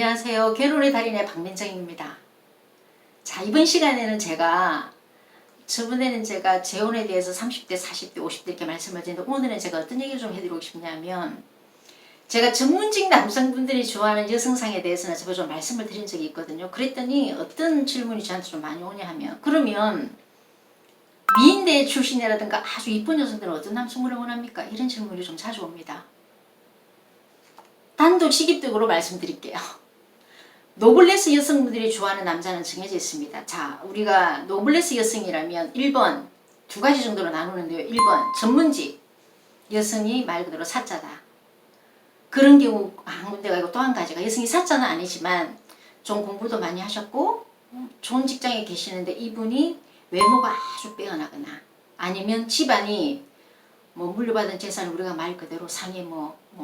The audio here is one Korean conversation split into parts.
안녕하세요. 결혼의 달인의 박민정입니다. 자, 이번 시간에는 저번에는 제가 재혼에 대해서 30대, 40대, 50대 이렇게 말씀을 드렸는데 오늘은 제가 어떤 얘기를 좀 해드리고 싶냐면 제가 전문직 남성분들이 좋아하는 여성상에 대해서는 제가 좀 말씀을 드린 적이 있거든요. 그랬더니 어떤 질문이 저한테 좀 많이 오냐 하면 그러면 미인대 출신이라든가 아주 이쁜 여성들은 어떤 남성분을 원합니까? 이런 질문이 좀 자주 옵니다. 단도직입적으로 말씀드릴게요. 노블레스 여성분들이 좋아하는 남자는 정해져 있습니다. 자, 우리가 노블레스 여성이라면 1번 두 가지 정도로 나누는데요. 1번 전문직 여성이 말 그대로 사자다. 그런 경우 한 군데가 있고 또 한 가지가 여성이 사자는 아니지만 좀 공부도 많이 하셨고 좋은 직장에 계시는데 이분이 외모가 아주 빼어나거나 아니면 집안이 뭐 물려받은 재산을 우리가 말 그대로 상위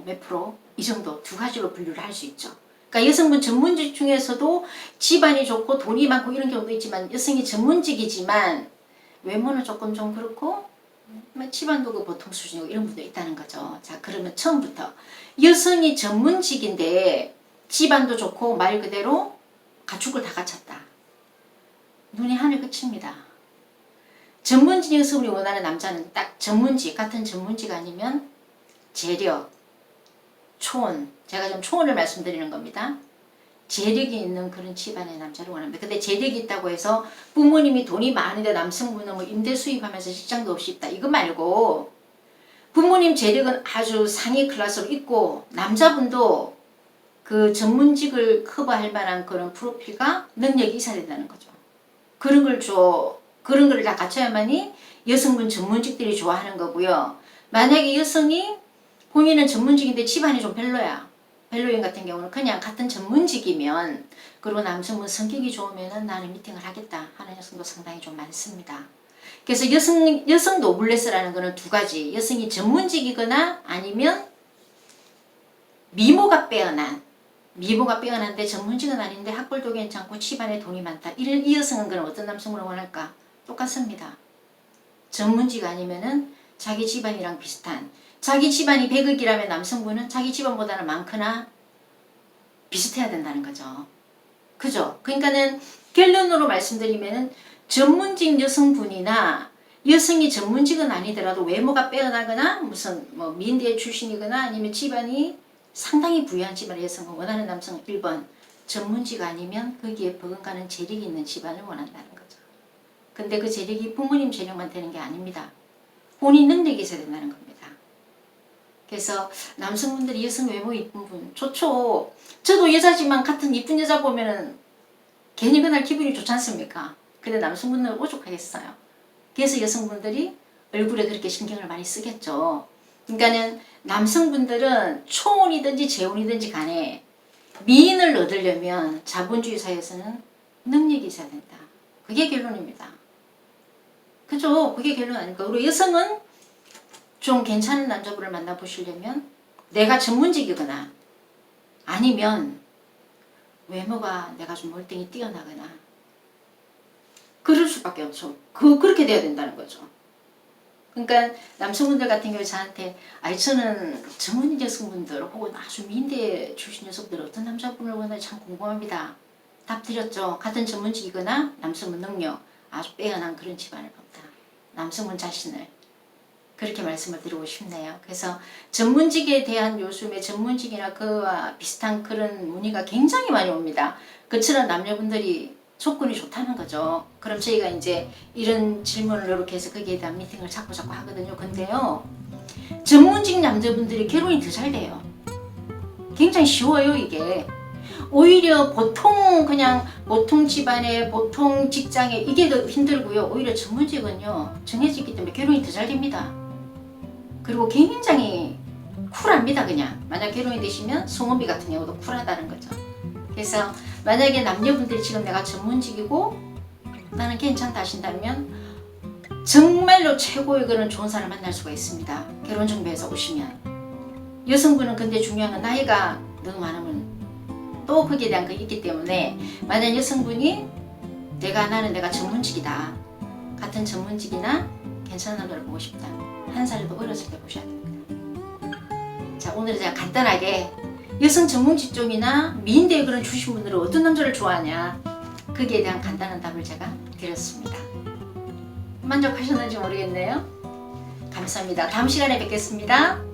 몇 프로 이 정도 두 가지로 분류를 할 수 있죠. 그러니까 여성분 전문직 중에서도 집안이 좋고 돈이 많고 이런 경우도 있지만 여성이 전문직이지만 외모는 조금 좀 그렇고 집안도 그 보통 수준이고 이런 분도 있다는 거죠. 자, 그러면 처음부터 여성이 전문직인데 집안도 좋고 말 그대로 갖출 걸 다 갖췄다. 눈이 하늘 끝입니다. 전문직 여성이 원하는 남자는 딱 전문직, 같은 전문직 아니면 재력, 초혼, 제가 좀 초혼을 말씀드리는 겁니다. 재력이 있는 그런 집안의 남자를 원합니다. 근데 재력이 있다고 해서 부모님이 돈이 많은데 남성분은 뭐 임대 수입하면서 직장도 없이 있다. 이거 말고 부모님 재력은 아주 상위 클래스로 있고 남자분도 그 전문직을 커버할 만한 그런 프로필과 능력이 있어야 된다는 거죠. 그런 걸 다 갖춰야만이 여성분 전문직들이 좋아하는 거고요. 만약에 여성이 본인은 전문직인데 집안이 좀 별로인 같은 경우는 그냥 같은 전문직이면 그리고 남성분 성격이 좋으면 나는 미팅을 하겠다 하는 여성도 상당히 좀 많습니다. 그래서 여성 노블레스라는 거는 두 가지. 여성이 전문직이거나 아니면 미모가 빼어난데 전문직은 아닌데 학벌도 괜찮고 집안에 돈이 많다. 이 여성은 그럼 어떤 남성을 원할까? 똑같습니다. 전문직 아니면은 자기 집안이랑 비슷한 자기 집안이 100억이라면 남성분은 자기 집안보다는 많거나 비슷해야 된다는 거죠. 그죠? 그러니까는 결론으로 말씀드리면은 전문직 여성분이나 여성이 전문직은 아니더라도 외모가 빼어나거나 무슨 미인대 출신이거나 아니면 집안이 상당히 부유한 집안의 여성을 원하는 남성은 1번 전문직 아니면 거기에 버금가는 재력이 있는 집안을 원한다는 거죠. 근데 그 재력이 부모님 재력만 되는 게 아닙니다. 본인 능력이 있어야 된다는 겁니다. 그래서 남성분들이 여성 외모 이쁜 분 좋죠. 저도 여자지만 같은 이쁜 여자 보면은 괜히 그날 기분이 좋지 않습니까? 근데 남성분들은 오죽하겠어요. 그래서 여성분들이 얼굴에 그렇게 신경을 많이 쓰겠죠. 그러니까는 남성분들은 초혼이든지 재혼이든지 간에 미인을 얻으려면 자본주의 사회에서는 능력이 있어야 된다. 그게 결론입니다. 그죠? 그게 결론 아닐까? 그리고 여성은 좀 괜찮은 남자분을 만나보시려면 내가 전문직이거나 아니면 외모가 내가 좀 멀쩡히 뛰어나거나 그럴 수밖에 없죠. 그렇게 돼야 된다는 거죠. 그러니까 남성분들 같은 경우에 저한테 저는 전문직 여성분들 혹은 아주 미인대 출신 여성분들 어떤 남자분을 원하는지 참 궁금합니다. 답 드렸죠. 같은 전문직이거나 남성분 능력 아주 빼어난 그런 집안을 본다. 남성분 자신을 그렇게 말씀을 드리고 싶네요. 그래서 전문직에 대한 요즘에 전문직이나 그와 비슷한 그런 문의가 굉장히 많이 옵니다. 그처럼 남녀분들이 조건이 좋다는 거죠. 그럼 저희가 이제 이런 질문을 이렇게 해서 거기에 대한 미팅을 자꾸 하거든요. 근데요, 전문직 남자분들이 결혼이 더 잘 돼요. 굉장히 쉬워요, 이게. 오히려 보통 집안에 보통 직장에 이게 더 힘들고요. 오히려 전문직은요, 정해져 있기 때문에 결혼이 더 잘 됩니다. 그리고 굉장히 쿨합니다. 그냥 만약 결혼이 되시면 송은비 같은 경우도 쿨하다는 거죠. 그래서 만약에 남녀분들이 지금 내가 전문직이고 나는 괜찮다 하신다면 정말로 최고의 그런 좋은 사람을 만날 수가 있습니다. 결혼 준비해서 오시면. 여성분은 근데 중요한 건 나이가 너무 많으면 또 거기에 대한 게 있기 때문에 만약 여성분이 나는 내가 전문직이다. 같은 전문직이나 괜찮은 남자를 보고 싶다. 한 살도 어렸을 때 보셔야 됩니다. 자, 오늘 제가 간단하게 여성 전문 직종이나 미인대에 그런 주신 분들은 어떤 남자를 좋아하냐? 거기에 대한 간단한 답을 제가 드렸습니다. 만족하셨는지 모르겠네요. 감사합니다. 다음 시간에 뵙겠습니다.